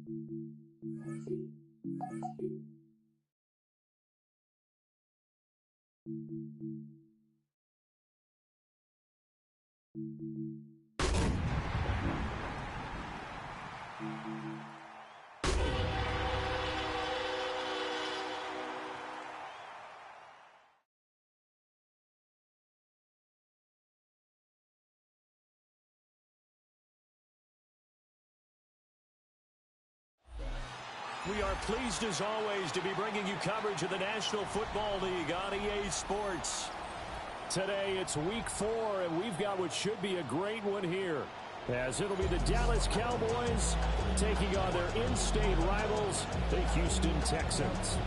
We are pleased, as always, to be bringing you coverage of the National Football League on EA Sports. Today, it's Week 4, and we've got what should be a great one here, as it'll be the Dallas Cowboys taking on their in-state rivals, the Houston Texans.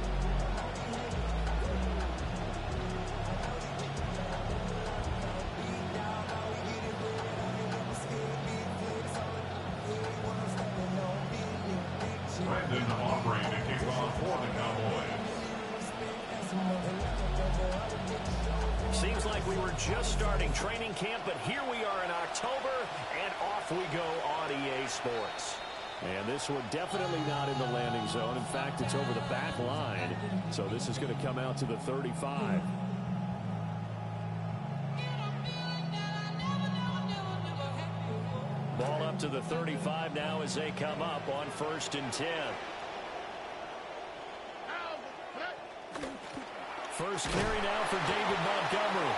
Seems like we were just starting training camp, but here we are in October, and off we go on EA Sports. And this one definitely not in the landing zone. In fact, it's over the back line. So this is going to come out to the 35. Ball up to the 35 now as they come up on 1st and 10. First carry now for David Montgomery.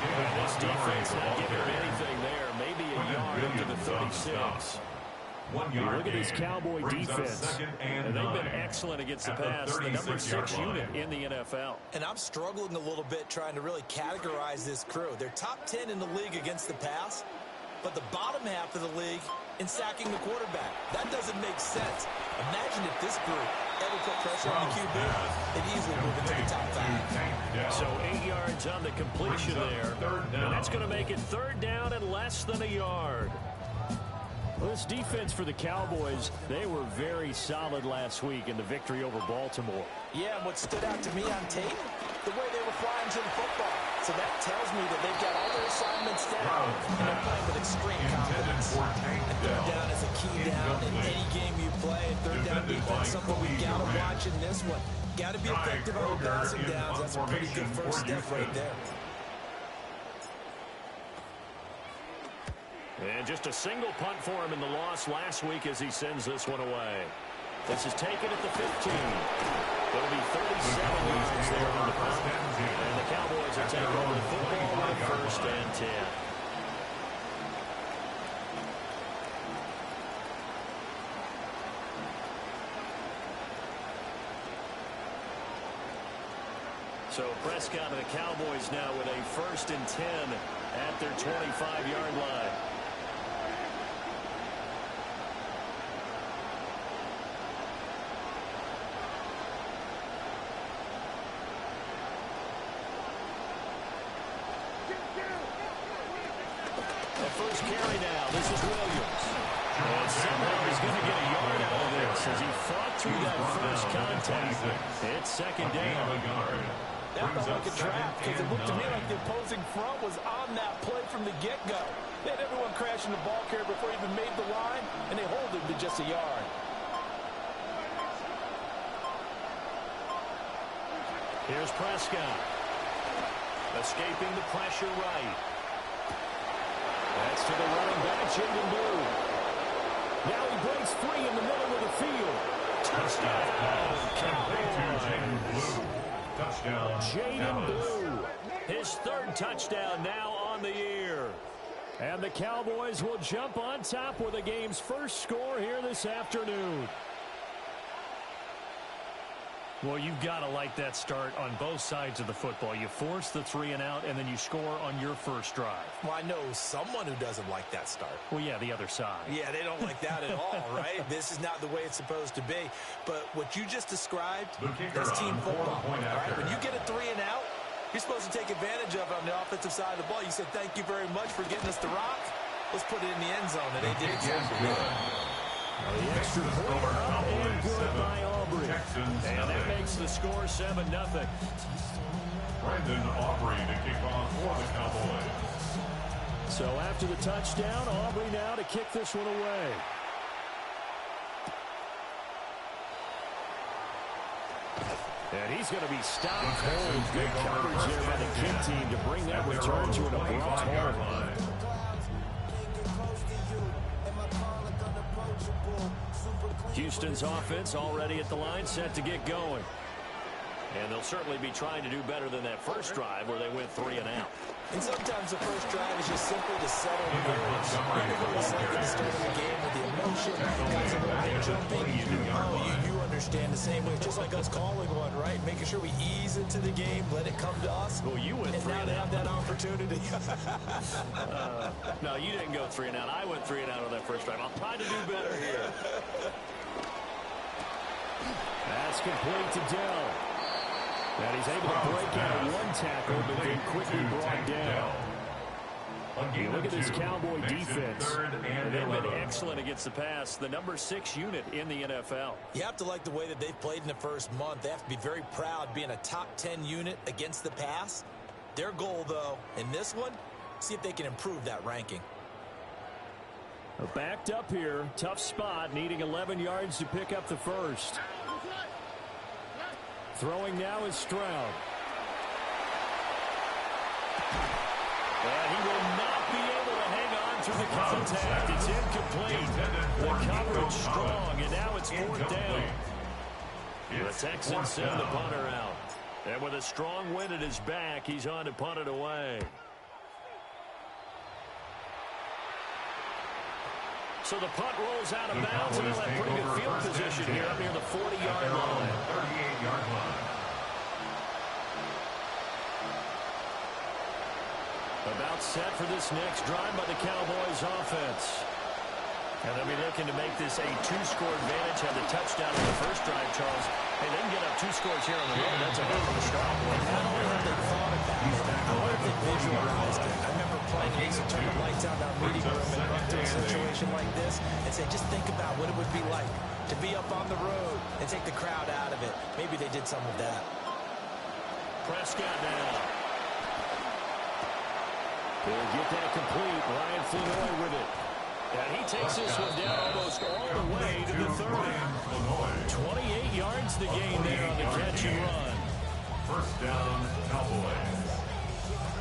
And this defense not giving him anything there. Maybe a yard up to the 36. Look at this Cowboy defense. And they've been excellent against the pass. The number 6 unit in the NFL. And I'm struggling a little bit trying to really categorize this crew. They're top 10 in the league against the pass, but the bottom half of the league in sacking the quarterback. That doesn't make sense. Imagine if this group ever put pressure on the QB, they'd easily move into the top 5. So 8 yards on the completion there. And that's going to make it 3rd down and less than a yard. Well, this defense for the Cowboys, they were very solid last week in the victory over Baltimore. Yeah, and what stood out to me on tape, the way they were flying to the football. So that tells me that they've got all their assignments down, and they're playing with extreme confidence. And 3rd down is a key down in any game you play. And 3rd down defense, something we've got to watch in this one. Got to be effective on the passing downs. That's a pretty good first step right there. And just a single punt for him in the loss last week as he sends this one away. This is taken at the 15. It'll be 37 yards there on the punt. And the Cowboys are taking over the football on 1st and 10. So Prescott and the Cowboys now with a 1st and 10 at their 25-yard line. First carry now. This is Williams. And somehow he's going to get a yard out of this as he fought through that first contact. It's 2nd down. That felt like a trap because it looked to me like the opposing front was on that play from the get-go. They had everyone crashing the ball carrier before he even made the line, and they hold him to just a yard. Here's Prescott. Escaping the pressure right. That's to the running back, Jaden Blue. Now he breaks free in the middle of the field. Touchdown, Cowboys. Jaden Blue. His 3rd touchdown now on the year. And the Cowboys will jump on top with the game's first score here this afternoon. Well, you've got to like that start on both sides of the football. You force the 3 and out, and then you score on your first drive. Well, I know someone who doesn't like that start. Well, yeah, the other side. Yeah, they don't like that at all, right? This is not the way it's supposed to be. But what you just described, that's team football. All right? When you get a 3 and out, you're supposed to take advantage of it on the offensive side of the ball. You said, thank you very much for getting us the rock. Let's put it in the end zone, and they did exactly that. The extra point up and good by Aubrey. And that makes the score 7-0. Brandon Aubrey to kick off for the Cowboys. So after the touchdown, Aubrey now to kick this one away. And he's going to be stopped cold. Good coverage there by the kick team to bring that return to an abrupt halt. Houston's offense already at the line, set to get going. And they'll certainly be trying to do better than that first drive where they went 3 and out. And sometimes the first drive is just simply to settle the nerves. Even though it's like the start of the game with the emotion, guys are really jumping. You understand the same way. Just like us calling one, right? Making sure we ease into the game, let it come to us. Well, you went and 3 now and to out. have that opportunity. No, you didn't go 3 and out. I went 3 and out on that first drive. I'll try to do better here. That's complete to Dell. And he's able to break out of one tackle, but then quickly brought down. Look at this Cowboy defense. And they've been excellent against the pass. The number 6 unit in the NFL. You have to like the way that they've played in the first month. They have to be very proud being a top 10 unit against the pass. Their goal, though, in this one, see if they can improve that ranking. Backed up here. Tough spot, needing 11 yards to pick up the first. Throwing now is Stroud. And he will not be able to hang on through the contact. It's incomplete. The coverage strong, and now it's 4th down. The Texans send the punter out. And with a strong wind at his back, he's on to punt it away. So the punt rolls out of bounds, and they'll have pretty good field position here up near the 40-yard line. 38-yard line. About set for this next drive by the Cowboys offense. And they'll be looking to make this a 2-score advantage. Had the touchdown on the first drive, Charles. Hey, they can get up 2 scores here on the road. That's a hell of a start. Not only have they thought about it, I wonder if they visualized it. I remember playing against a turn of lights out in our meeting room and run to a situation like this and say, just think about what it would be like to be up on the road and take the crowd out of it. Maybe they did some of that. Prescott now. They'll get that complete. Ryan Flanoy with it. And he takes this one down almost all the way to the 30. 28 yards the gain there on the catch and run. First down, Cowboys.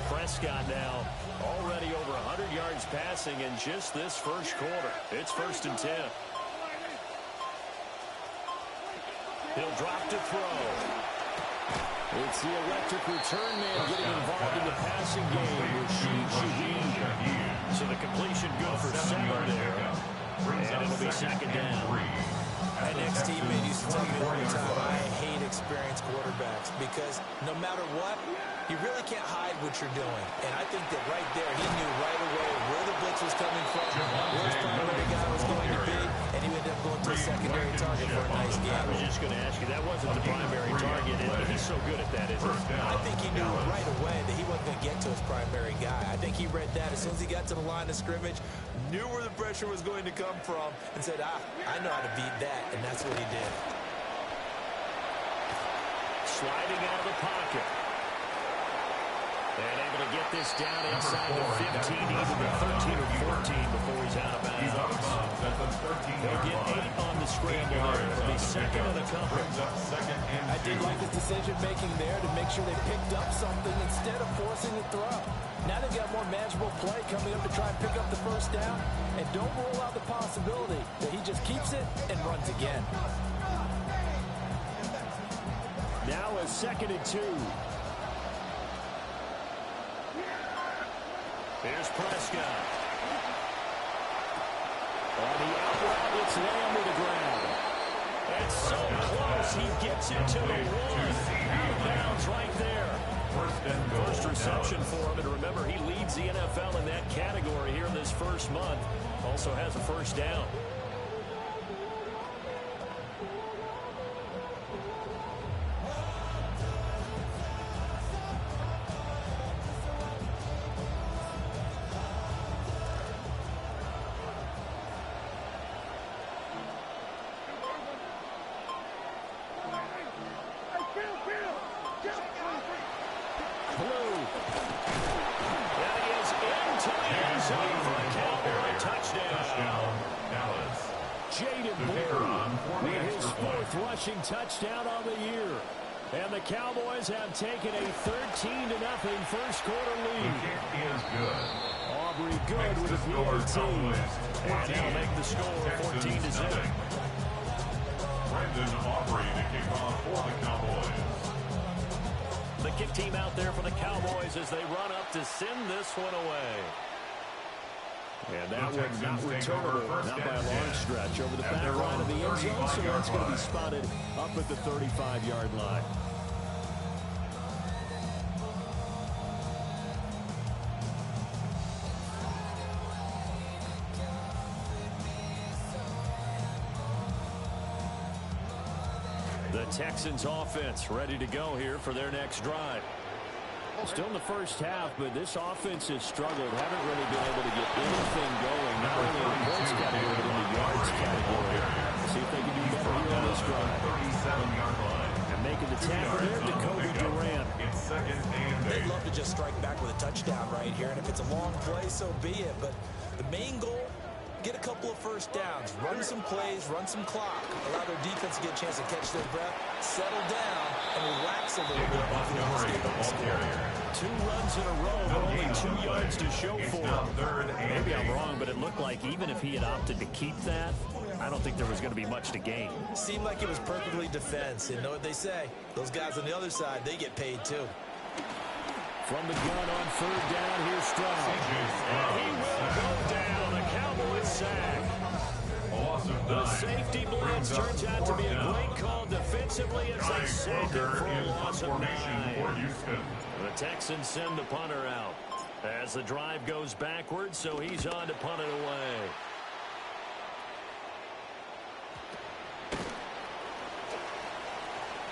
Prescott now already over 100 yards passing in just this first quarter. It's 1st and 10. He'll drop to throw. It's the electric return man getting involved in the passing game with Shaheed. So the completion good for 7 there. And it'll be 2nd down. My next teammate used to tell me all the time, I hate experienced quarterbacks because no matter what, you really can't hide what you're doing. And I think that right there, he knew right away where the blitz was coming from, where his primary guy was going to be, and he ended up going to a secondary target for a nice game. I was just going to ask you, that wasn't the primary target, and he's so good at that, isn't he? I think he knew right away that he wasn't going to get to his primary guy. I think he read that as soon as he got to the line of scrimmage, knew where the pressure was going to come from, and said, I know how to beat that, and that's what he did. Sliding out of the pocket. And able to get this down inside the 15, even the 13 or 14 before he's out of bounds. They'll get 8 on the scramble there. It'll be 2nd and a couple. I did like his decision-making there to make sure they picked up something instead of forcing the throw. Now they've got more manageable play coming up to try and pick up the first down. And don't rule out the possibility that he just keeps it and runs again. Now a 2nd and 2. Here's Prescott. On the out route, it's Lamb to the ground. It's so close, he gets it to the 1. Out of bounds right there. First reception for him, and remember, he leads the NFL in that category here in this first month. Also has a first down. Touchdown on the year. And the Cowboys have taken a 13-0 first quarter lead. He is good. Aubrey good with a PAT. And they'll make the score 14-0. Brandon Aubrey to kick off for the Cowboys. The kick team out there for the Cowboys as they run up to send this one away. And that one not returnable, not by a long stretch, over the back line of the end zone, so that's going to be spotted up at the 35-yard line. The Texans offense ready to go here for their next drive. Still in the first half, but this offense has struggled. Haven't really been able to get anything going, not only in the points category, but in the yards category. See if they can do better here on this drive. 37-yard line. And making the tackle there, Jacoby Durant. It's second and 8. They'd love to just strike back with a touchdown right here, and if it's a long play, so be it. But the main goal, get a couple of first downs, run some plays, run some clock, allow their defense to get a chance to catch their breath, settle down, and relax a little bit. Two runs in a row, but only 2 yards to show for him. Maybe I'm wrong, but it looked like even if he had opted to keep that, I don't think there was going to be much to gain. Seemed like it was perfectly defense. And know what they say? Those guys on the other side, they get paid too. From the gun on third down, here's Stroud. And he will go down. A Cowboys sack. The safety blitz turns out to be a great call defensively as they sack it for a loss of 9. The Texans send the punter out as the drive goes backwards, so he's on to punt it away.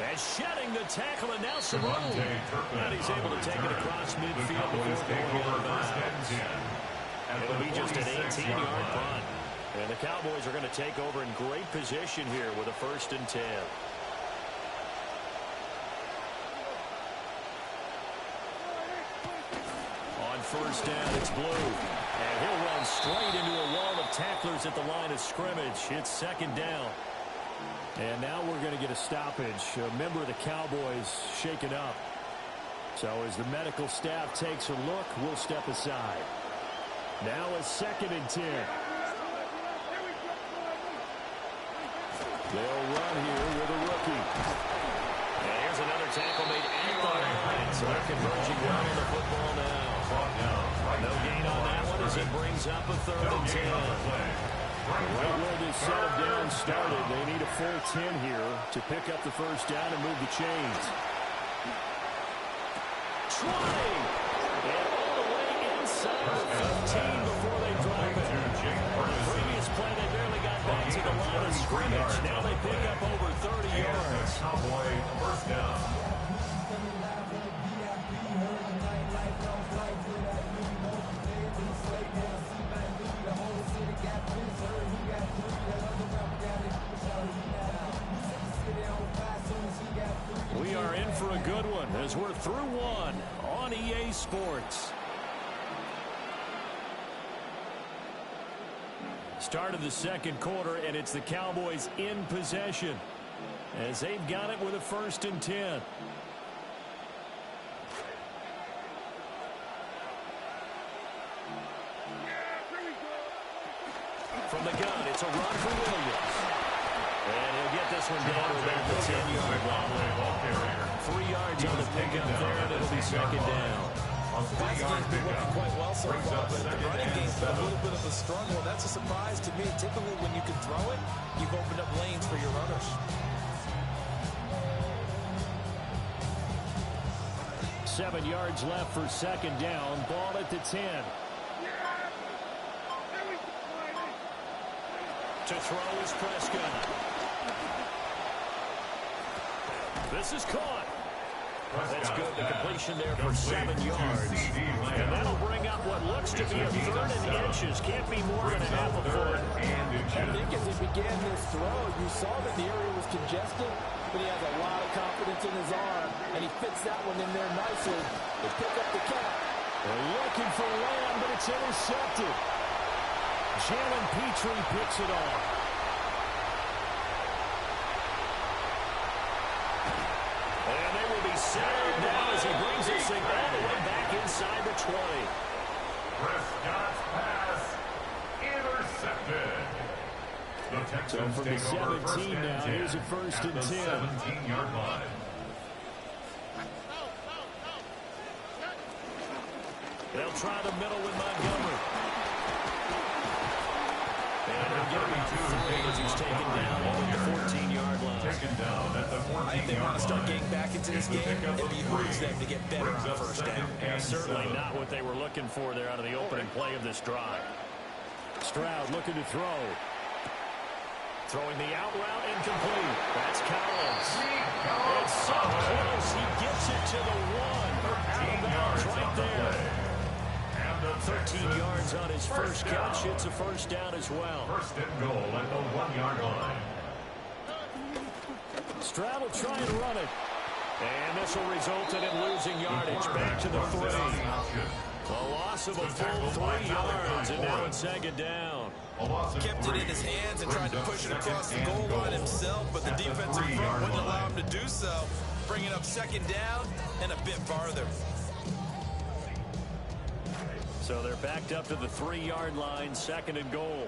And shedding the tackle, and now some room. And he's able to take it across midfield before going out of bounds. It'll be just an 18-yard punt. And the Cowboys are going to take over in great position here with a 1st and 10. On first down, it's Blue. And he'll run straight into a wall of tacklers at the line of scrimmage. It's 2nd down. And now we're going to get a stoppage. A member of the Cowboys shaken up. So as the medical staff takes a look, we'll step aside. Now a 2nd and 10. They'll run here with a rookie. And here's another tackle made at the line. So they're converging well on the football now. No gain on that one as it brings up a 3rd and 10. Right where this set of downs started, they need a full 10 here to pick up the 1st down and move the chains. Trying. And all the way inside the 15 before they drop it. The previous play, they barely got back to the line of scrimmage. Now they pick up over 30 yards. Cowboy 1st down. We are in for a good one as we're through one on EA Sports. Start of the 2nd quarter, and it's the Cowboys in possession as they've got it with a 1st and 10. From the gun, it's a run for Williams. And he'll get this one down to about the 10-yard line. 3 yards on the pickup there, and it'll be 2nd down. Pass game's been working quite well so far, but the running game's been a little bit of a struggle. That's a surprise to me. Typically, when you can throw it, you've opened up lanes for your runners. 7 yards left for 2nd down. Ball at the 10. To throw is Prescott. This is caught. That's good. The completion there for 7 yards. And that'll bring up what looks to be a 3rd and inches. Can't be more than a half a foot. I think as he began this throw, you saw that the area was congested, but he has a lot of confidence in his arm, and he fits that one in there nicely. They pick up the cap. They're looking for Lamb, but it's intercepted. Jalen Petrie picks it off. And saved now as he brings this thing all the way back inside the 20. Prescott's pass intercepted. The Texans from the take over 17 now, here's a first and 10. 17-yard line. They'll try the middle with Montgomery. And they'll get him out 3 as he's taken down at the 14-yard line. Taken down at the 14-yard line. I think they want to start getting back into this game. It behooves them to get better on first down. And certainly not what they were looking for there out of the opening play of this drive. Stroud looking to throw. Throwing the out route incomplete. That's Collins. It's so close. He gets it to the 1. Out of bounds right there. 13 yards on his first catch. It's a first down as well. First and goal at the 1-yard line. Stroud will try and run it. And this will result in him losing yardage. Back to the 3. A loss of a full 3 yards, and now it's second down. Kept it in his hands and tried to push it across the goal line himself, but the defensive front wouldn't allow him to do so. Bringing up second down and a bit farther. So they're backed up to the 3-yard line, second and goal.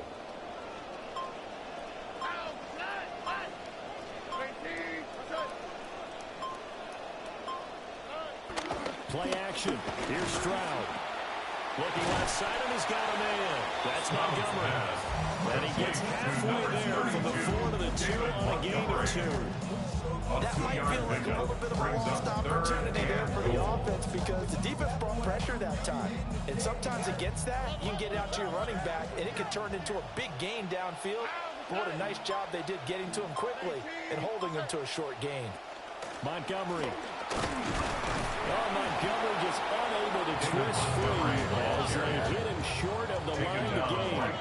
Play action. Here's Stroud. Looking left side, and he's got a man. That's Montgomery. And he gets halfway there from the 4 to the 2 on a gain of 2. That might feel like a little bit of a lost opportunity there for the offense because the defense brought pressure that time. And sometimes against that, you can get it out to your running back, and it can turn into a big gain downfield. But what a nice job they did getting to him quickly and holding him to a short gain. Montgomery. Oh, Montgomery just unable to twist free as they hit him short of the line of the game.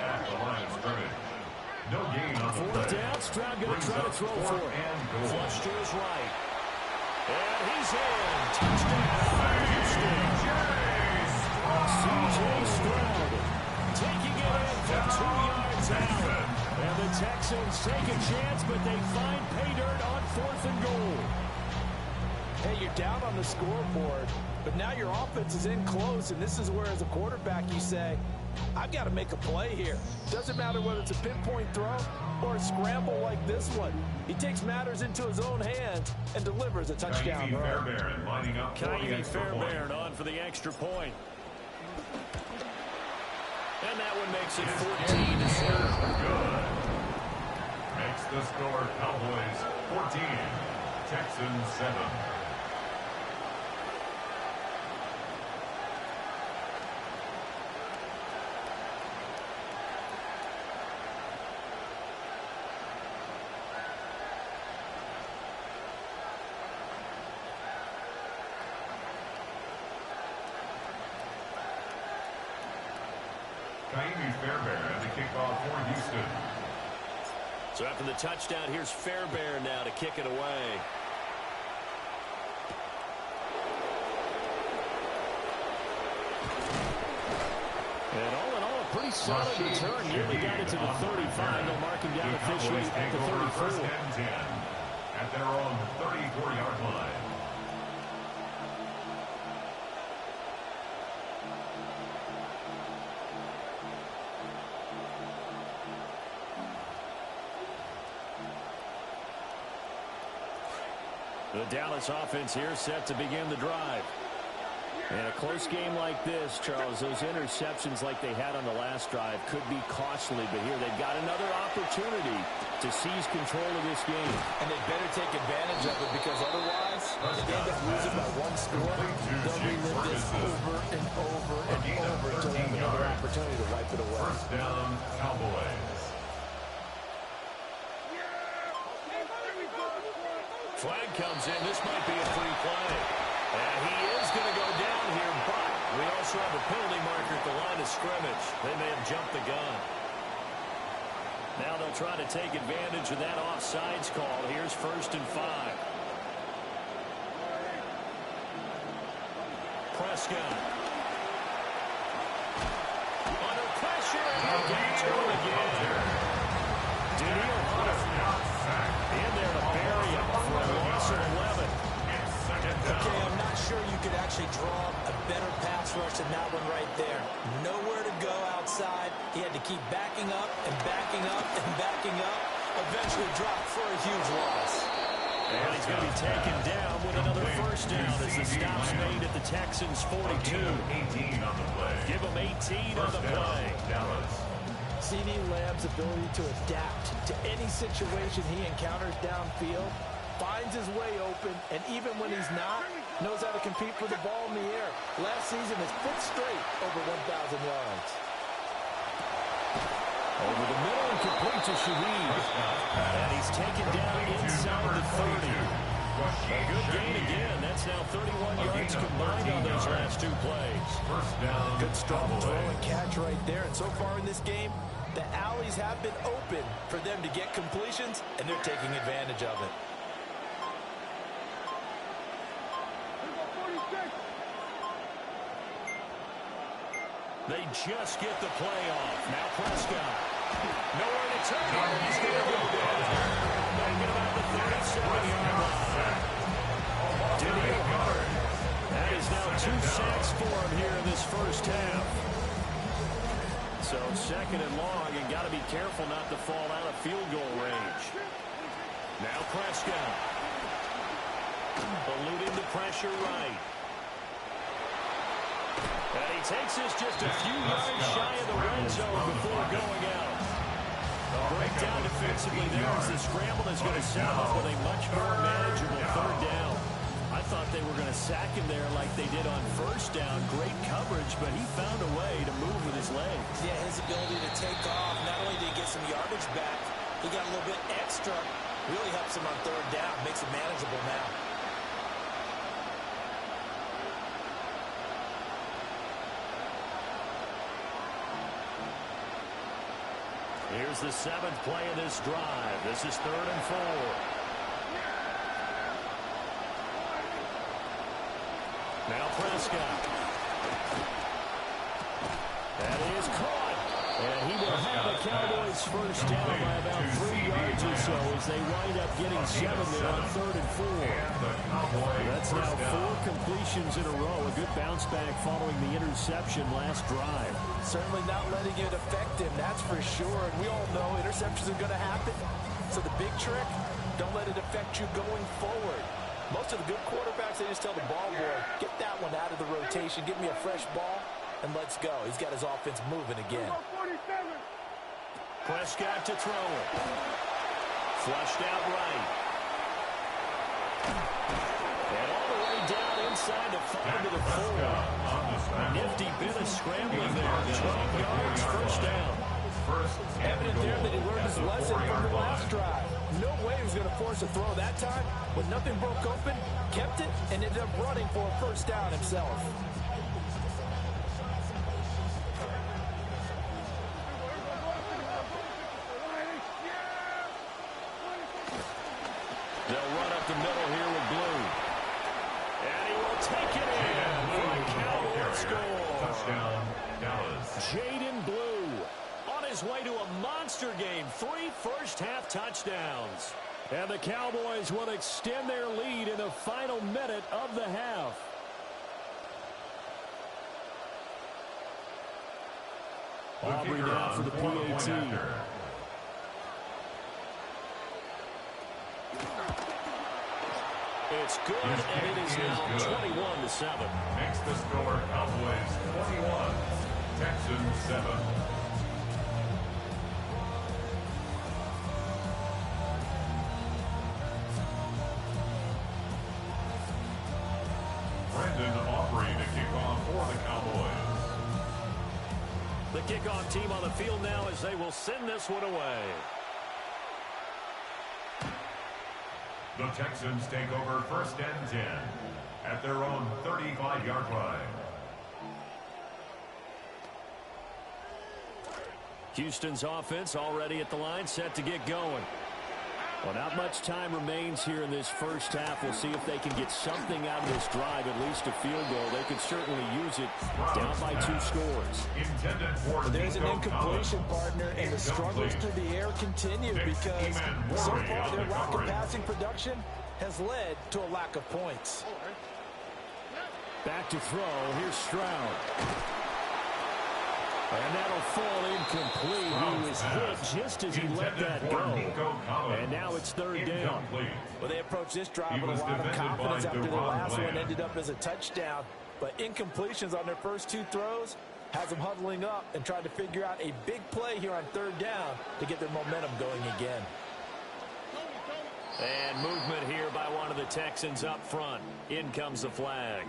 No gain on the Fourth down, Stroud going to try to throw for it. Flush to his right. And he's in. Touchdown, Houston. C.J. Stroud Taking it in from 2 yards out. and the Texans take a chance, but they find pay dirt on 4th and goal. Hey, you're down on the scoreboard, but now your offense is in close, and this is where, as a quarterback, you say, I've got to make a play here. Doesn't matter whether it's a pinpoint throw or a scramble like this one. He takes matters into his own hands and delivers a touchdown run. Kyrie Fairbairn on for the extra point. And that one makes it 14-7. Good. Makes the score Cowboys 14, Texans 7. Fairbairn to kick off for Houston. So after the touchdown, here's Fairbairn now to kick it away. And all in all, a pretty solid return. Nearly got it to the 35. They'll mark him down officially at the 34. At their own 34-yard line. The Dallas offense here set to begin the drive. And a close game like this, Charles, those interceptions like they had on the last drive could be costly, but here they've got another opportunity to seize control of this game. And they better take advantage of it because otherwise, if they end up losing by 1 score, they'll relive this over and over and over until they have another opportunity to wipe it away. First down, Cowboys. Flag comes in. This might be a free play. And he is going to go down here, but we also have a penalty marker at the line of scrimmage. They may have jumped the gun. Now they'll try to take advantage of that offsides call. Here's 1st and 5. Prescott. Under pressure, and he gets him again. Daniel Hunter in there to bury him for a loss of 11. in that one right there. Nowhere to go outside. He had to keep backing up and backing up and backing up. Eventually dropped for a huge loss. And he's going to be taken down with another first down as the stop's made at the Texans' 42. 18 on the play. Give him 18 on the play. Dallas. CeeDee Lamb's ability to adapt to any situation he encounters downfield, finds his way open, and even when he's not, knows how to compete for the ball in the air. Last season, his foot straight over 1,000 yards. Over the middle and complete to Shaheed. And he's taken down inside the 30. A good gain again. That's now 31 yards combined on those last two plays. First down. Good strong throw and catch right there. And so far in this game, the alleys have been open for them to get completions, and they're taking advantage of it. They just get the play off. Now Prescott. Nowhere to turn. He's going to go down. Making about the 37-yard line. Daniel Hart. That is now 2 sacks for him here in this first half. So second and long, and got to be careful not to fall out of field goal range. Now Prescott. Eluding the pressure right. And he takes this just a few yards shy of the red zone before going out. Breakdown defensively there as the scramble is going to set up with a much more manageable third down. I thought they were going to sack him there like they did on first down. Great coverage, but he found a way to move with his legs. Yeah, his ability to take off, not only did he get some yardage back, he got a little bit extra. Really helps him on third down, makes it manageable now. Here's the 7th play of this drive. This is 3rd and 4. Now Prescott. That is caught. And he will have the Cowboys first down by about 3 yards or so as they wind up getting 7 there on 3rd and 4. That's now 4 completions in a row. A good bounce back following the interception last drive. Certainly not letting it affect him, that's for sure. And we all know interceptions are going to happen. So the big trick, don't let it affect you going forward. Most of the good quarterbacks, they just tell the ball boy, get that one out of the rotation, give me a fresh ball, and let's go. He's got his offense moving again. Prescott to throw it. Flushed out right. And all the way down inside the 5 to the 4. A nifty bit of scrambling there. 12 yards, first down. Evident there that he learned his lesson from the last drive. No way he was going to force a throw that time. When nothing broke open, kept it, and ended up running for a first down himself. They'll run up the middle here with Blue. And he will take it in for a Cowboys score. Touchdown, Dallas. Jaden Blue on his way to a monster game. 3 first-half touchdowns. And the Cowboys will extend their lead in the final minute of the half. Aubrey now for the PAT. It's good, and it is now 21-7. Makes the score Cowboys 21, Texans 7. Brendan Aubrey to kick off for the Cowboys. The kickoff team on the field now as they will send this one away. The Texans take over 1st and 10 at their own 35-yard line. Houston's offense already at the line, set to get going. Well, not much time remains here in this first half. We'll see if they can get something out of this drive, at least a field goal. They could certainly use it down by 2 scores. There's an incompletion, partner, and the struggles through the air continue because so far their lack of passing production has led to a lack of points. Back to throw. Here's Stroud. And that'll fall incomplete. He was hit just as he let that go. And now it's third down. Well, they approached this drive with a lot of confidence after their last one ended up as a touchdown. But incompletions on their first two throws has them huddling up and trying to figure out a big play here on third down to get their momentum going again. And movement here by one of the Texans up front. In comes the flag.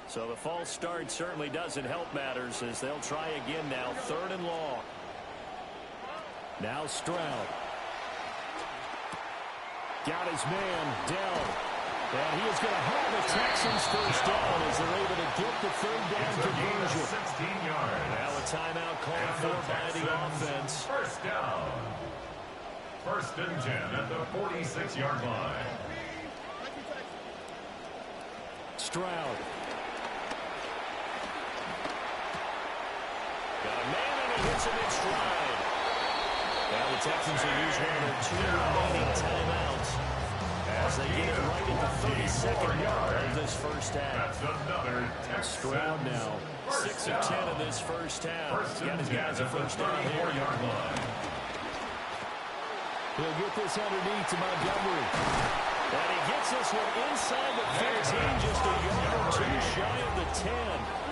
So the false start certainly doesn't help matters as they'll try again now. Third and long. Now Stroud. Got his man, Dell. And he is going to have the Texans first down as they're able to get the third down conversion. 16 yards. Now a timeout called for by the offense. First down. First and 10 at the 46-yard line. Stroud. Got a man and he hits him in stride. Now the Texans will use one of their two remaining timeouts as they get it right at the 32nd yard of this first half. That's another Stroud now 6 of 10 in this first half. He's got his guys a first down here. He'll get this underneath to Montgomery. And he gets this one inside the 15, just a yard or two shy of the 10.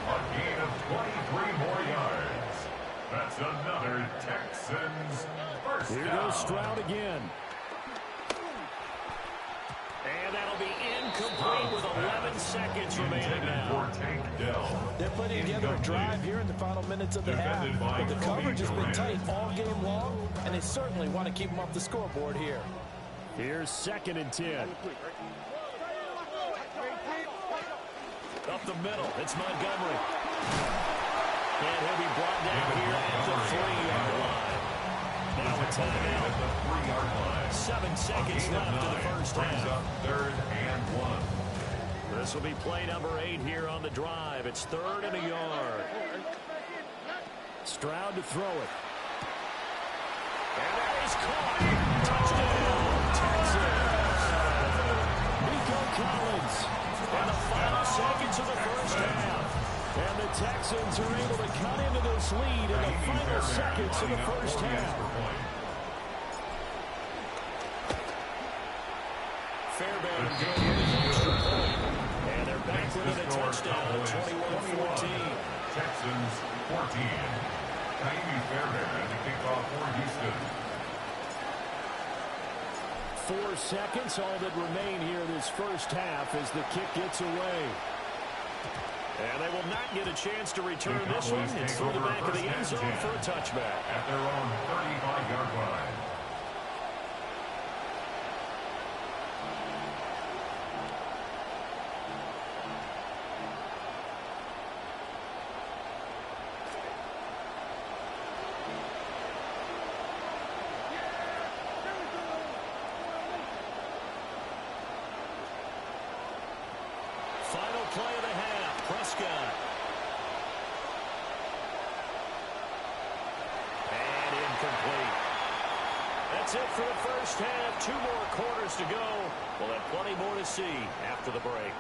A gain of 23 more yards. That's another Texans first down. Here goes Stroud again. And that'll be incomplete with 11 seconds remaining now. They're putting together a drive here in the final minutes of the half. But the coverage has been tight all game long, and they certainly want to keep them off the scoreboard here. Here's 2nd and 10. Up the middle, it's Montgomery. And he'll be brought down here at the 3-yard line. Now a timeout. 7 seconds left in the first half. Third and 1. This will be play number 8 here on the drive. It's 3rd and a yard. Stroud to throw it. And that is caught. Touchdown, Texans. Nico Collins. And the final seconds of the first half. And the Texans are able to cut into this lead in the final seconds of the first half. Fairbairn goes with an extra point. And they're back with a touchdown at 21-14. Texans 14. Naimi Fairbairn at the kickoff for Houston. 4 seconds, all that remain here this first half as the kick gets away. And they will not get a chance to return this one. It's through the back of the end zone for a touchback. At their own 35-yard line. Final play of the half, Prescott. And incomplete. That's it for the first half. 2 more quarters to go. We'll have plenty more to see after the break.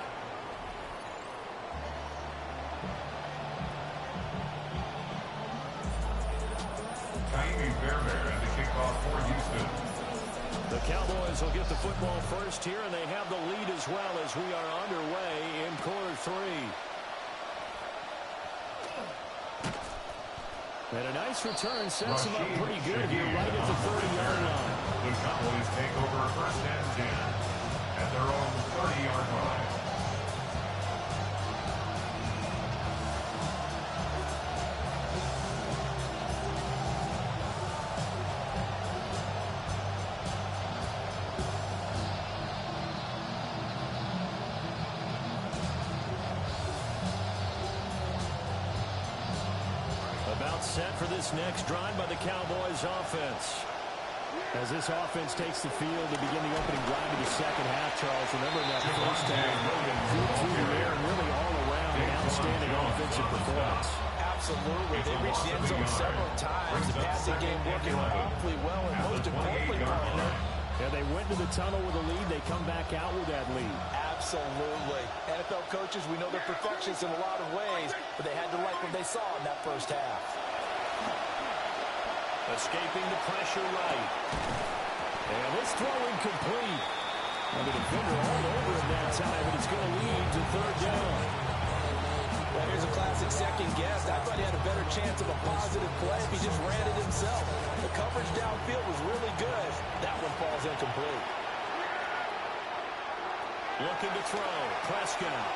Naimi Fairbairn at the kickoff for Houston. The Cowboys will get the football first here, and they have the lead as well as we are underway in quarter 3. And a nice return sets them up pretty good here right at the 30-yard line. The Cowboys take over first and 10 at their own 30-yard line. Set for this next drive by the Cowboys offense. As this offense takes the field to begin the opening drive of the second half, Charles, remember that first half, good through the air and really all around an outstanding offensive performance. Absolutely. They reached the end zone several times. The passing game working awfully well, and most importantly, partner, And they went to the tunnel with a lead. They come back out with that lead. Absolutely. NFL coaches, we know they're perfectionists in a lot of ways, but they had to like what they saw in that first half. Escaping the pressure right. And this throw incomplete. And the defender all over him that time, and it's going to lead to third down. Well, here's a classic second guess. I thought he had a better chance of a positive play if he just ran it himself. The coverage downfield was really good. That one falls incomplete. Looking to throw. Prescott.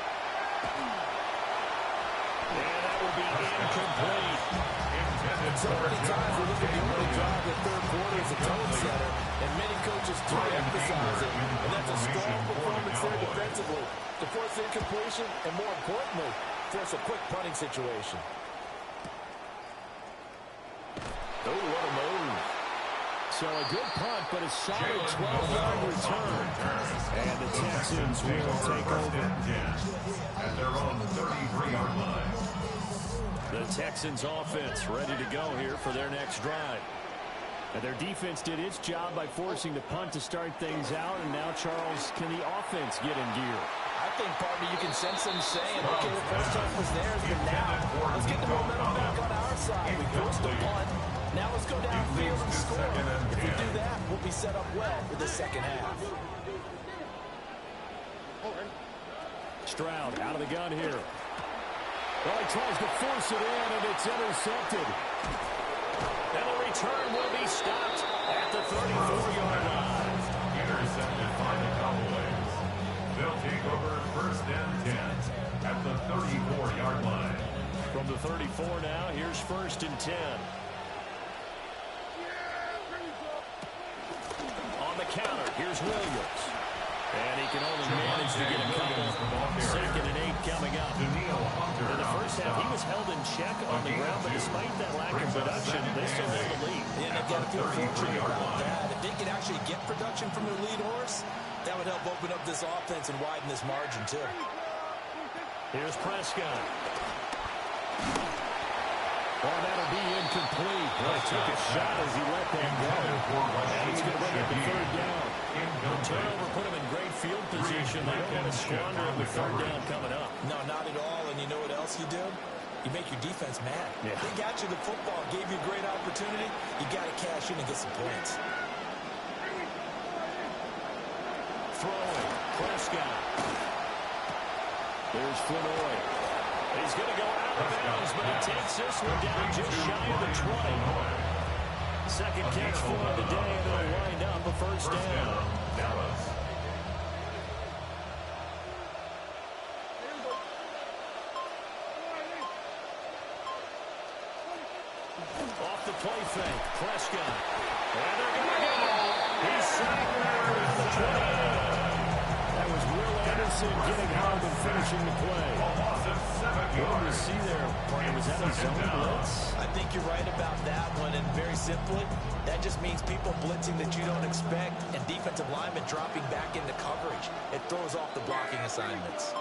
And that will be incomplete. So many times we look at the only drive the third quarter as a tone setter, and many coaches do emphasize it. And that's a strong performance there defensively to force incompletion and, more importantly, force a quick punting situation. Oh, what a move. So a good punt, but a solid 12-yard return. And the Texans will take over. At their own 33-yard line. The Texans offense ready to go here for their next drive. And their defense did its job by forcing the punt to start things out. And now, Charles, can the offense get in gear? I think, partner, you can sense them saying, okay, the first time was theirs, but now let's get the momentum back on our side. We forced the punt. Now let's go downfield and score. If we do that, we'll be set up well for the second half. Stroud out of the gun here. Well, he tries to force it in, and it's intercepted. And the return will be stopped at the 34-yard line. Intercepted by the Cowboys. They'll take over first and 10 at the 34-yard line. From the 34 now, here's first and 10. On the counter, here's Williams. And he can only manage to get a couple. Second and 8 coming up. In the first half, he was held in check on the ground, but despite that lack of production, they still hold the lead. Yeah, they've got to feel fortunate about that. If they could actually get production from their lead horse, that would help open up this offense and widen this margin, too. Here's Prescott. Oh, that'll be incomplete. Well, he took a shot as he let that go. And he's going to bring up the third down. The turnover put him in great field position. They don't want to squander him with third down coming up. No, not at all. And you know what else you do? You make your defense mad. Yeah. They got you the football, gave you a great opportunity. You got to cash in and get some points. Throwing. Prescott. There's Flournoy. He's going to go out of bounds, but he takes this one down just shy of the 20. Second catch for him today, and it'll wind up a first down. Dallas. Off the play fake, Prescott. And they're going to go. He's sacked there at the 28. That was Will Anderson getting home and finishing the play. What do you see there, partner? Was that a zone blitz? I think you're right about that one, and very simply, that just means people blitzing that you don't expect and defensive linemen dropping back into coverage. It throws off the blocking assignments.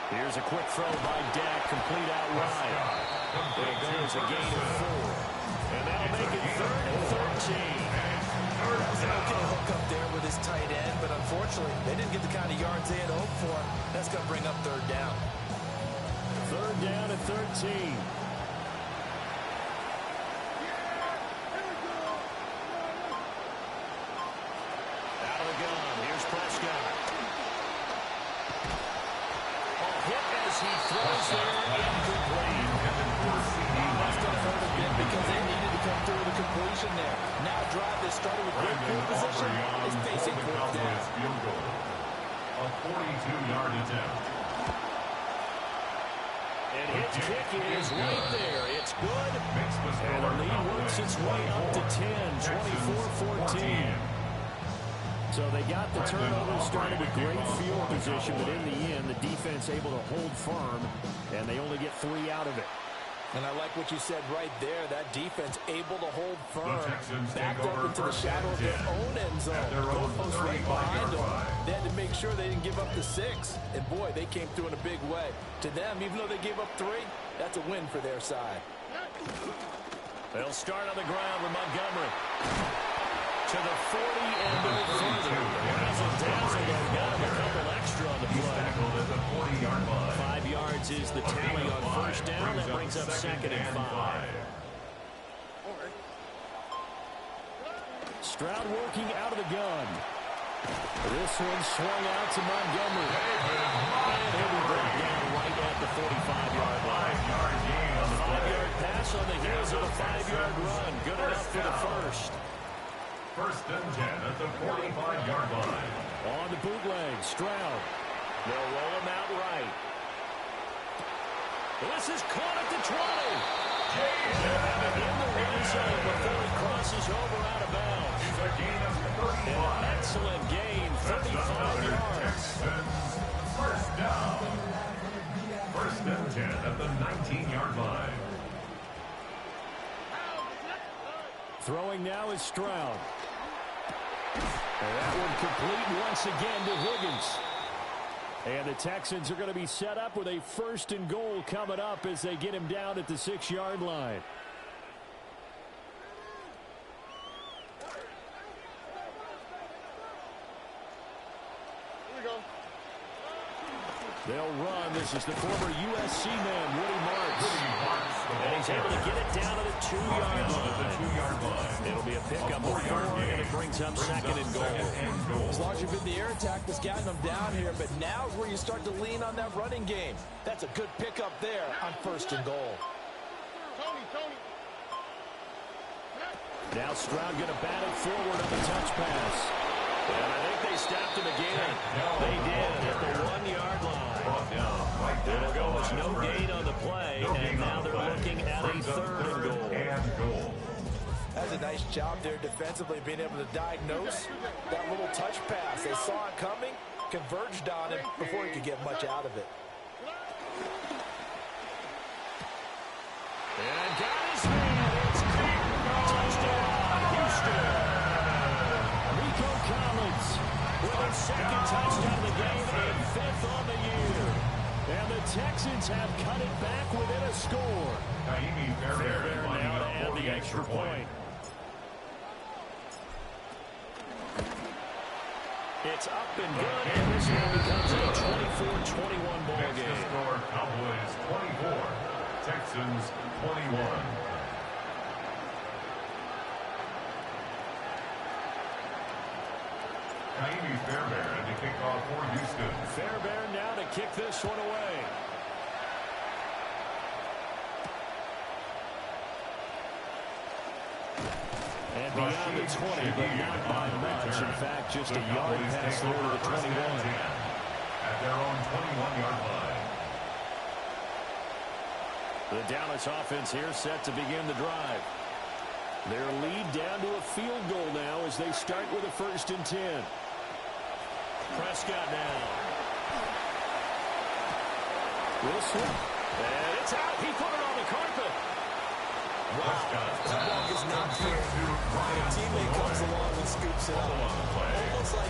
Here's a quick throw by Dak, complete out wide. There goes a gain of 4. And that'll make it 3rd and 13. That was an okay hook up there with his tight end, but unfortunately, they didn't get the kind of yards they had hoped for. That's going to bring up third down. Third down at 13. Out of the gun, here's Prescott. Hit as he throws there, incomplete. That's going to hurt a bit because they needed to come through with a completion there. Now a drive that started with great field position is facing fourth down. A 42-yard attempt. And his kick is right there. It's good. And the lead works its way up to 10, 24-14. So they got the turnover started with great field position, but in the end, the defense able to hold firm, and they only get 3 out of it. And I like what you said right there. That defense able to hold firm, backed up into the shadow of their own end zone. Goalpost right behind them. They had to make sure they didn't give up the 6. And boy, they came through in a big way. To them, even though they gave up 3, that's a win for their side. They'll start on the ground with Montgomery. To the 40 and no further. Razzle-dazzle, though, got him a couple extra on the play. Tackled at the 40-yard line. 5 yards is the tally on first down. That brings up second and 5. Stroud working out of the gun. This one swung out to Montgomery. And he'll be brought down right at the 45-yard line. 5-yard pass on the heels of a 5-yard run. Good enough for the first. First and 10 at the 45-yard line. On the bootleg, Stroud. They'll roll him out right. This is caught at the 20. In the red zone before he crosses over out of bounds. It's a gain of 35. An excellent gain, 35 yards. First down. First and 10 at the 19-yard line. Throwing now is Stroud. And that one complete once again to Higgins. And the Texans are going to be set up with a first and goal coming up as they get him down at the 6-yard line. They'll run. This is the former USC man, Woody Marks. And he's able to get it down to the 2-yard line. It'll be a pickup of 4, and it brings up second and goal. As long as you've been the air attack that's gotten them down here, but now is where you start to lean on that running game. That's a good pickup there on first and goal. Now Stroud going to bat it forward on the touch pass. And I think they stopped him again. They did at the 1-yard line. It'll go as no gain on the play, and now they're looking at a third and goal. That's a nice job there defensively, being able to diagnose that little touch pass. They saw it coming, converged on him before he could get much out of it. And got his man. It's clear. Touchdown, Houston. Rico Collins with a second touchdown of the game and 5th on the year. And the Texans have cut it back within a score. Fairbairn now to add the extra point. It's up and good, and this one becomes a 24-21 ball game. Score Cowboys 24, Texans 21. Fairbairn to kick off for Houston. Fairbairn now to kick this one away. And beyond the 20, but not by much. In fact, just a yard pass over the 21. At their own 21-yard line. The Dallas offense here set to begin the drive. Their lead down to a field goal now as they start with a 1st and 10. Prescott now. Wilson. And it's out. He put it on the carpet. Wow. That ball is not fair. A teammate comes along and scoops it up. Almost like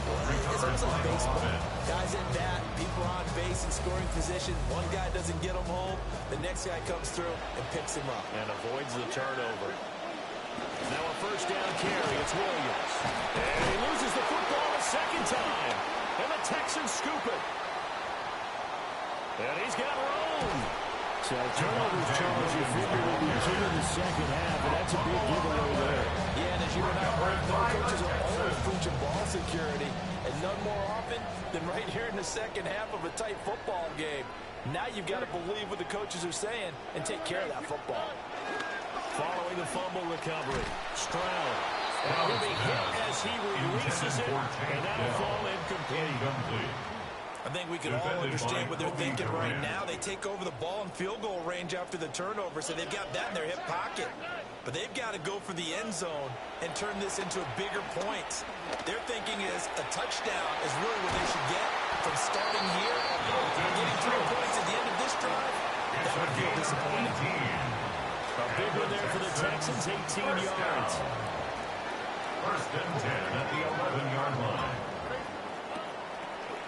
baseball. Guys at bat, people on base in scoring position. One guy doesn't get him home. The next guy comes through and picks him up. And avoids the turnover. Now a 1st down carry. It's Williams. And he loses the football a second time. And the Texans scoop it. And he's got room. So turnovers, Charles, you figure will be 2 in the second half, and that's a big giveaway there. Yeah, and as you and I both know, coaches are always preaching ball security, and none more often than right here in the second half of a tight football game. Now you've got to believe what the coaches are saying and take care of that football. Following the fumble recovery, Stroud. And he'll be hit as he releases it, and that'll fall incomplete. I think we can all understand what they're thinking right now. They take over the ball in field goal range after the turnover, so they've got that in their hip pocket. But they've got to go for the end zone and turn this into a bigger point. Their thinking is a touchdown is really what they should get from starting here. Getting 3 points at the end of this drive, that would feel disappointing. A big one there for the Texans, 18 yards. 1st and 10 at the 11-yard line.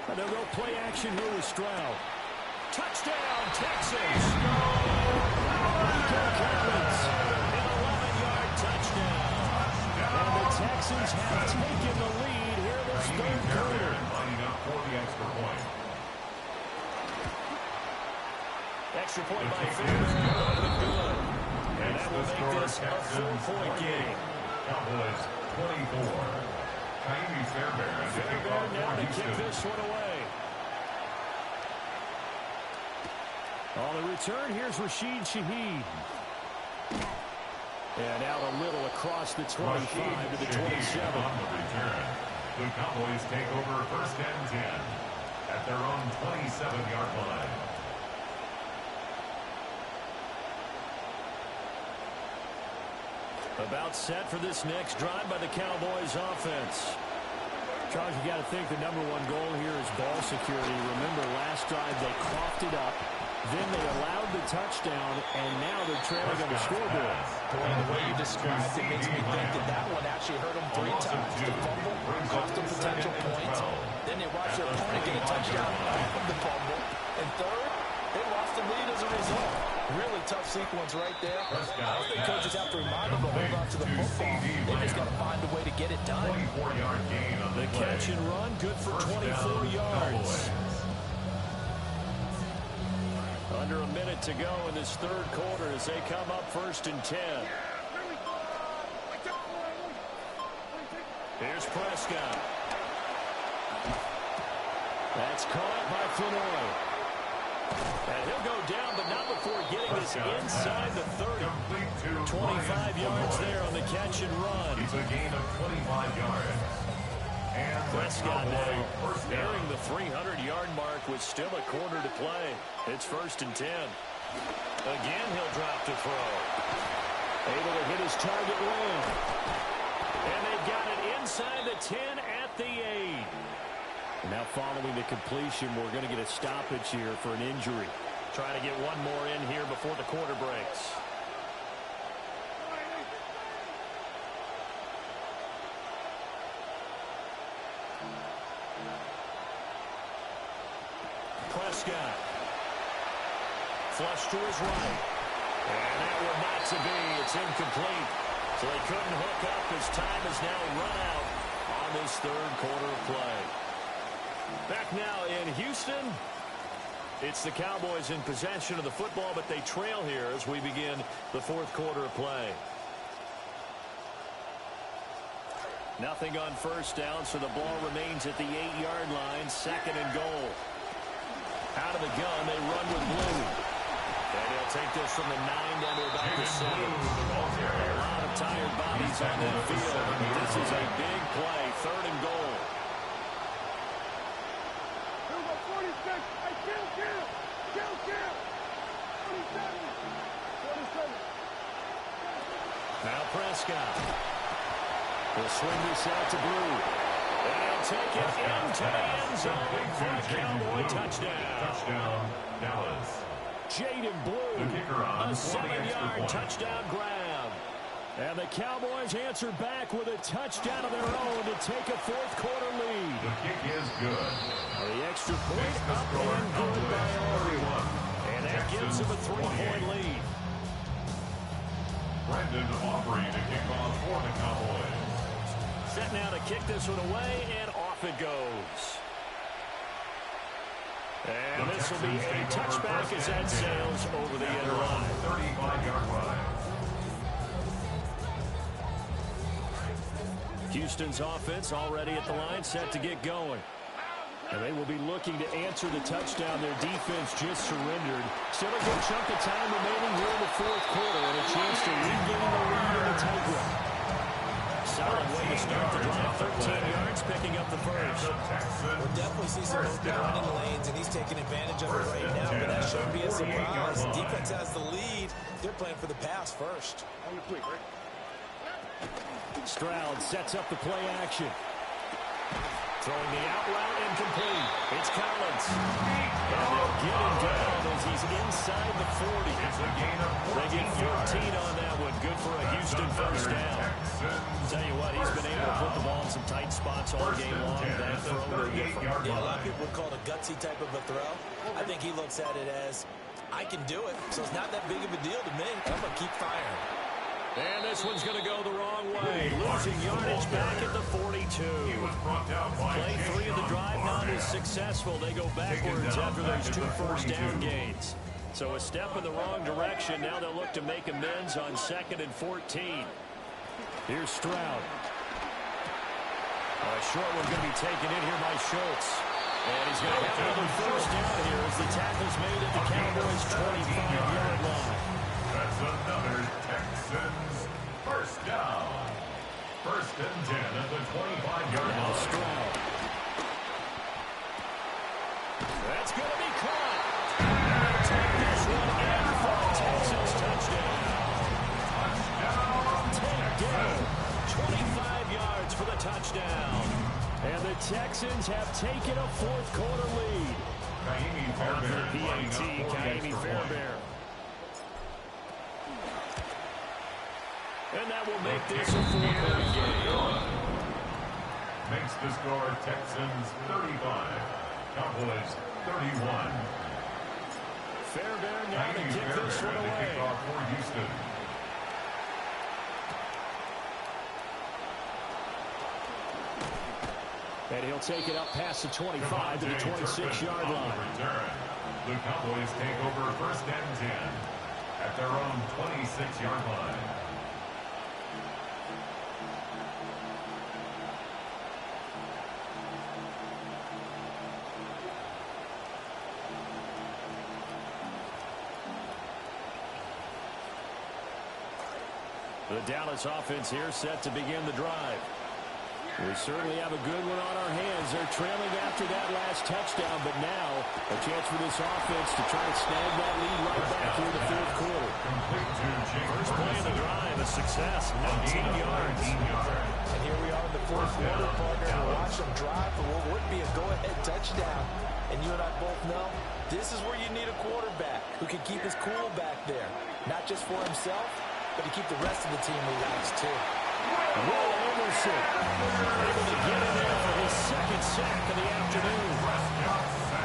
And they'll go play action here with Stroud. Touchdown, Texans! Rico Collins, an 11-yard extra point by Fairbairn. Good. And that will make this a 4-point game. Cowboys 24. Fairbairn now to kick this one away. On the return, here's Rashid Shaheed. And out a little across the 25 to the 27. On the return, the Cowboys take over first and 10 at their own 27-yard line. About set for this next drive by the Cowboys offense. Charles, you got to think the #1 goal here is ball security. Remember, last drive they coughed it up. Then they allowed the touchdown, and now they're trailing on the scoreboard. Boy, the way you described it makes me think that one actually hurt them 3 times. The fumble cost them potential points. Then they watched their opponent get a touchdown off of the fumble. And third, they lost the lead as a result. Really tough sequence right there. I don't think coaches have to remind them to hold on to the football. They just got to find a way to get it done. 24-yard gain on The catch and run, good for 24 yards. Under a minute to go in this third quarter as they come up first and 10. Here's Prescott. That's caught by Flanoy. And he'll go down, but not before getting this inside the 30. 25 yards there on the catch and run. It's a gain of 25 yards. And Prescott now nearing the 300-yard mark with still a quarter to play. It's first and 10. Again, he'll drop to throw. Able to hit his target well. And they've got it inside the 10 at the 8. And now following the completion, we're going to get a stoppage here for an injury. Trying to get one more in here before the quarter breaks. Prescott. Flush to his right. And that one not to be. It's incomplete. So they couldn't hook up as time is now run out on this third quarter of play. Back now in Houston. It's the Cowboys in possession of the football, but they trail here as we begin the fourth quarter of play. Nothing on first down, so the ball remains at the 8-yard line, second and goal. Out of the gun, they run with Blue. And they'll take this from the 9 down to about the 7. A lot of tired bodies on that field. This is a big play, third and goal. Now Prescott will swing this out to Blue. And he'll take it into the end zone for a Cowboy touchdown. Touchdown, Dallas. Jaden Blue, a 7-yard touchdown grab. And the Cowboys answer back with a touchdown of their own to take a fourth quarter lead. The kick is good. The extra point up and good by everyone. And that gives them a 3-point lead. Brendan Aubrey to kick off for the Cowboys. Set now to kick this one away, and off it goes. And this will be a touchback as that sails over the end line. 35-yard line. Houston's offense already at the line, set to get going. And they will be looking to answer the touchdown. Their defense just surrendered. Still a good chunk of time remaining here in the fourth quarter and a chance to regain the lead in the tightrope. Solid way to start the drive. 13 yards, picking up the first. We'll definitely see some open running lanes, and he's taking advantage of it right now, but that shouldn't be a surprise. Defense has the lead. They're playing for the pass first. Stroud sets up the play action. Throwing the out route incomplete. It's Collins. And they'll get him down as he's inside the 40. They get 14 on that one. Good for a Houston first down. Tell you what, he's been able to put the ball in some tight spots all game long. That throw, no different. Yeah, a lot of people would call it a gutsy type of a throw. I think he looks at it as, I can do it, so it's not that big of a deal to me. I'm going to keep firing. And this one's going to go the wrong way. Losing yardage back at the 42. Play 3 of the drive not as successful. They go backwards after those 2 first down gains. So a step in the wrong direction. Now they'll look to make amends on 2nd and 14. Here's Stroud. A short one going to be taken in here by Schultz. And he's going to have another first down here as the tackle's made at the Cowboys' 25-yard line. That's another Texans first down. 1st and 10 at the 25-yard line. Stroud. That's going to be caught. Take this one in for a Texans touchdown. Touchdown. 25 yards for the touchdown. And the Texans have taken a 4th quarter lead. Kaimi Fairbairn. And that will make this a 4-quarter game. Makes the score Texans 35. Cowboys 31. Fairbairn now to kick this one away. Kickoff for Houston. And he'll take it up past the 25 to the 26-yard line. The Cowboys take over 1st and 10 at their own 26-yard line. The Dallas offense here set to begin the drive. We certainly have a good one on our hands. They're trailing after that last touchdown, but now a chance for this offense to try to snag that lead right back here in the 4th quarter. First play of the drive, a success, 19 yards. And here we are in the 4th quarter, partner. Watch them drive for what would be a go-ahead touchdown. And you and I both know this is where you need a quarterback who can keep his cool back there. Not just for himself, but to keep the rest of the team relaxed, too. Will Anderson able to get in there for his 2nd sack of the afternoon.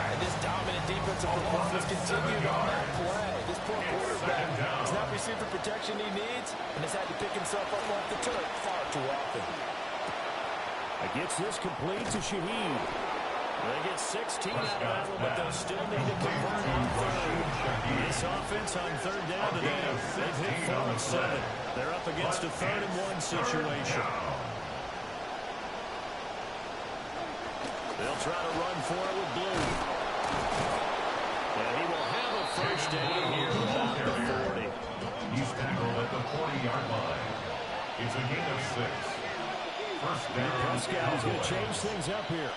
And this dominant defensive performance continued on that play. This poor quarterback has not received the protection he needs and has had to pick himself up off the turf far too often. Gets this complete to Shaheed. They get 16 out of that one, but they'll still need to convert on 3rd. This offense on 3rd down today, they've hit 4 and 7. They're up against a 3rd and 1 situation. They'll try to run for it with Blue. And he will have a first down here about the 40. He's tackled at the 40-yard line. It's a gain of 6. First down. Prescott is going to change things up here.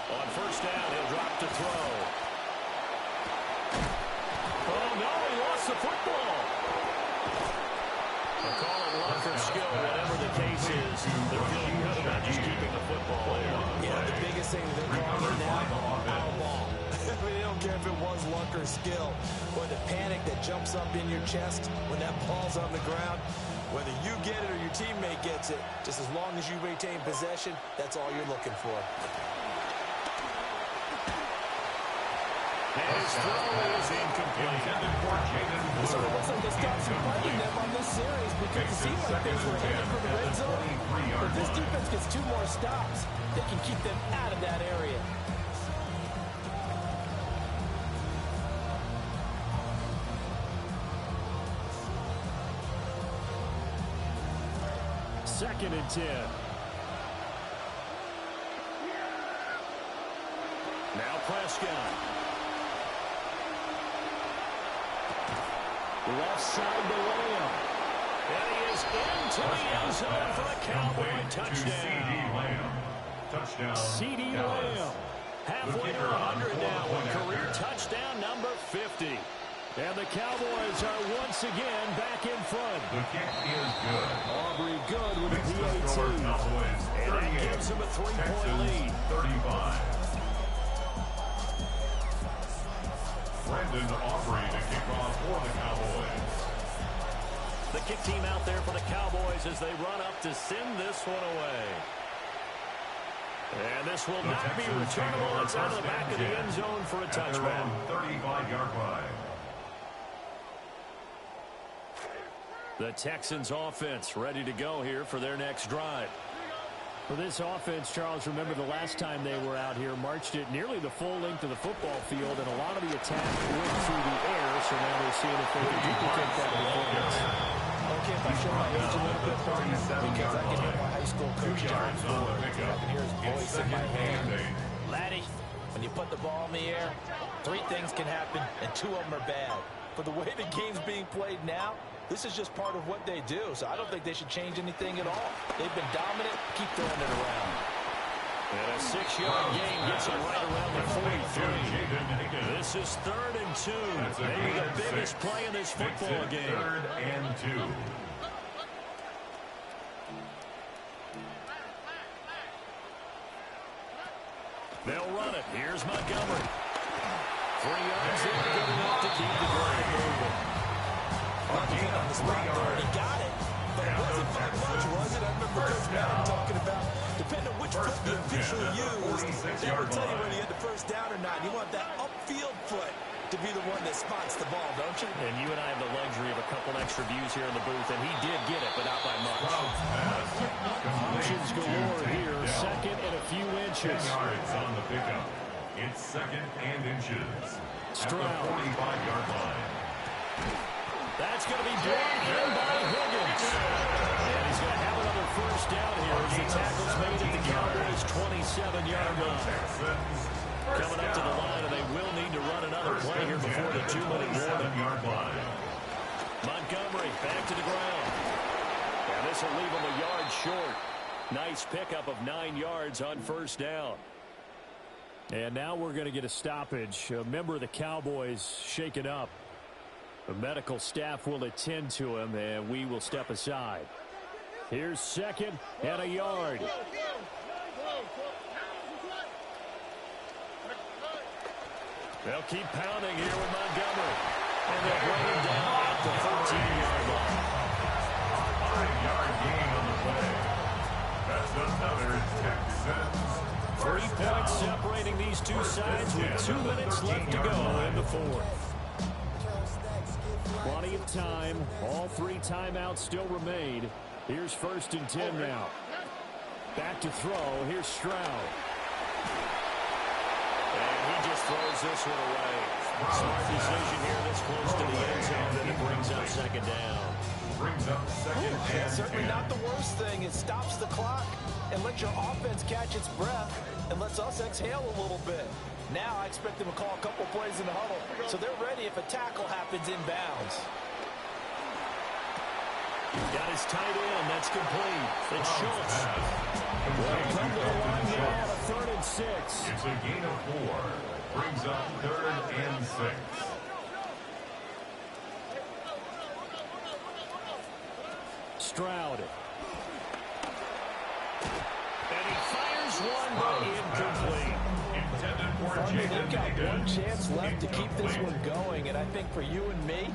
On 1st down, he'll drop to throw. Oh, no, he lost the football. They'll call it luck or skill, whatever the case is. They're feeling good about just keeping the football there. Yeah, the biggest thing that they're calling now, foul ball. They don't care if it was luck or skill, or the panic that jumps up in your chest when that ball's on the ground. Whether you get it or your teammate gets it, just as long as you retain possession, that's all you're looking for. His throw is incomplete. So it looks like they stopped fighting them on this series because it seemed like things were headed for the red zone. If this defense gets 2 more stops, they can keep them out of that area. Second and 10. Now Prescott. Left side to Lamb. And he is into the end zone for a Cowboy touchdown. CeeDee Lamb. Halfway to 100 now with career touchdown number 50. And the Cowboys are once again back in front. The kick is good. Aubrey good with a PAT. And that gives him a 3-point lead. 35. Brandon Aubrey to kick off for the Cowboys. The kick team out there for the Cowboys as they run up to send this one away. And this will not be returnable. It's out of the back of the end zone for a touchback. 35-yard line. The Texans offense ready to go here for their next drive. For this offense, Charles, remember the last time they were out here, marched it nearly the full length of the football field, and a lot of the attack went through the air, so now they're seeing if they can duplicate that performance. Okay, if I show my age a little bit, because I can hear my high school coach, John Ford. I can hear his voice in my head. Laddie, when you put the ball in the air, 3 things can happen, and 2 of them are bad. For the way the game's being played now, this is just part of what they do, so I don't think they should change anything at all. They've been dominant. Keep throwing it around. And a 6-yard gain gets him right around the 43. This is 3rd and 2. Maybe the biggest play in this football game. 3rd and 2. They'll run it. Here's Montgomery. 3 yards in, good enough to keep the drive moving. On the spot there, and he got it. But it wasn't by much, was it? I remember Coach Madden talking about, depending on which foot the official used, that would tell you whether he had the first down or not. You want that upfield foot to be the one that spots the ball, don't you? And you and I have the luxury of a couple extra views here in the booth, and he did get it, but not by much. Options galore here, 2nd and a few inches. 10 yards on the pickup. It's 2nd and inches. Stroud. At the 45-yard line. That's going to be brought in by Higgins. And he's going to have another first down here as the tackle's made at the Cowboys' 27-yard line. Coming up to the line, and they will need to run another play here before the 2-minute warning. Montgomery back to the ground. And this will leave him a yard short. Nice pickup of 9 yards on first down. And now we're going to get a stoppage. A member of the Cowboys shaken up. The medical staff will attend to him, and we will step aside. Here's 2nd and a yard. They'll keep pounding here with Montgomery. And they'll bring him down at the 14-yard line. 5-yard gain on the play. That's another Texans. 3 points separating these two sides with 2 minutes left to go in the 4th. Plenty of time. All 3 timeouts still remain. Here's 1st and 10 now. Back to throw. Here's Stroud. And he just throws this one away. Smart decision here this close to the end zone, and it brings up 2nd down. Brings up 2nd and Certainly 10. not the worst thing. It stops the clock and lets your offense catch its breath and lets us exhale a little bit. Now I expect them to call a couple plays in the huddle, so they're ready if a tackle happens inbounds. Got his tight end. That's complete. It's Schultz. Well, come to the line here on a 3rd and 6. It's a gain of 4. Brings up 3rd and 6. Stroud. And he fires one, but incomplete. Intended for They've got Jaden one chance Higgins. left to keep this one going, and I think for you and me,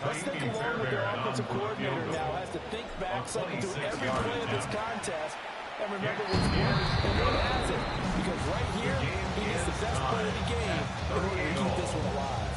let's think along with their offensive coordinator now has to think back, cycle through every play of this contest, and remember what's worked and what hasn't. Because right here, he needs the best play of the game in order to keep this one alive.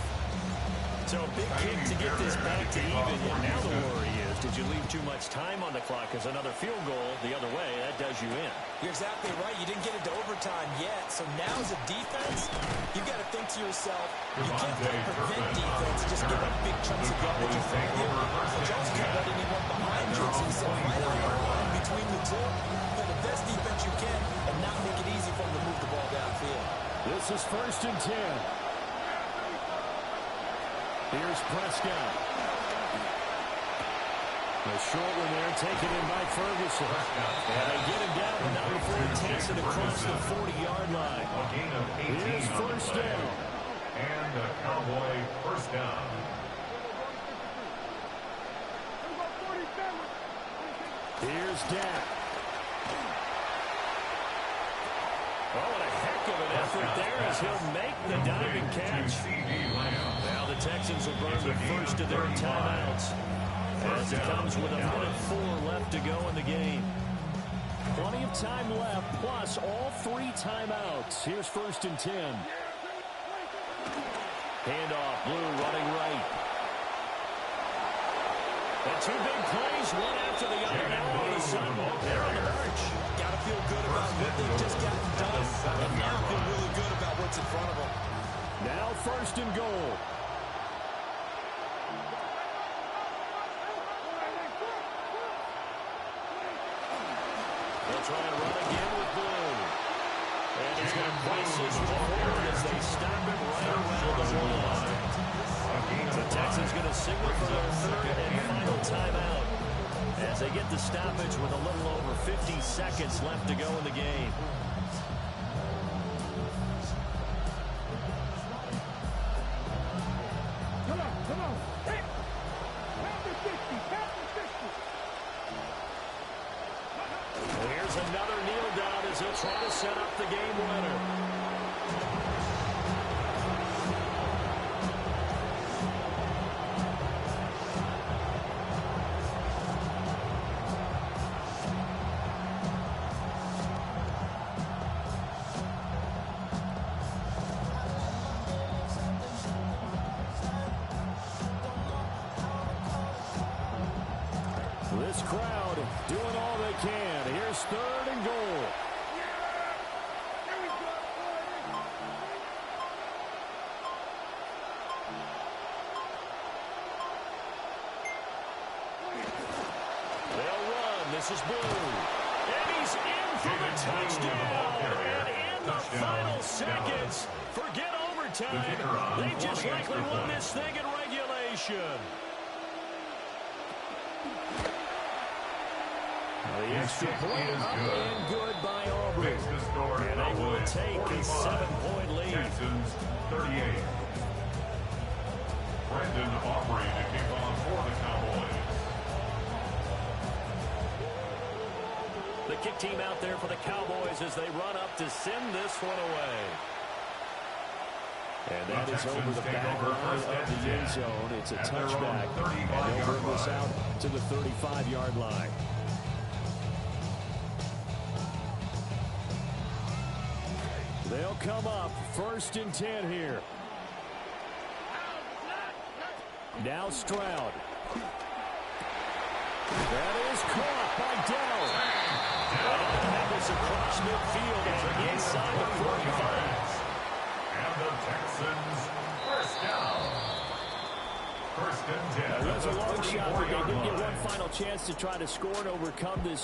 So a big kick to get this back to even. And now the worry is, did you leave too much time on the clock? Because another field goal the other way, that does you in. You're exactly right. You didn't get into overtime yet. So now as a defense, you've got to think to yourself, you can't prevent defense and just give up big chunks of yardage in front of you. But you also can't let anyone behind you. So you sit right on the line between the two. Play the best defense you can and not make it easy for them to move the ball downfield. This is 1st and 10. Here's Prescott. A short one there, taken in by Ferguson. And they get him down, but not before he takes it across the 40-yard line. A gain of 18 Here's on the 1st play. down. And a Cowboy 1st down. Here's Dak. Oh, and a heck of an effort there as he'll make the diving catch. Now the Texans will burn the first of their timeouts as it comes with a minute 4 left to go in the game. Plenty of time left, plus all 3 timeouts. Here's 1st and 10. Handoff, Blue running right. And two big plays, one after the other. Now all of a sudden, they're on the march. Got to feel good about what they've just gotten done, and now feel really good about what's in front of them. Now first and goal. They'll try and run again with Blue. And he's going to place this one forward as they stop him right around the line. The Texans going to signal for their third and final timeout as they get the stoppage with a little over 50 seconds left to go in the game. Come on. Hey! Here's another kneel down as he'll try to set up the game winner. This crowd doing all they can. Here's third and goal. They'll run. This is Blue. And he's in for the touchdown. And in the final seconds, forget overtime. They just likely won this thing in regulation. The extra point up and good by Auburn. And they will take a 7-point lead. Texans 38. Brendan Aubrey to kick off for the Cowboys. The kick team out there for the Cowboys as they run up to send this one away. And that is over the back line of the end zone. It's a touchback. And they'll bring this out to the 35-yard line. They'll come up first and 10 here. Now Stroud. That is caught by Dell. That was across midfield and inside the 45. And the Texans first down. First and 10. That was a long shot, but they did get one final chance to try to score and overcome this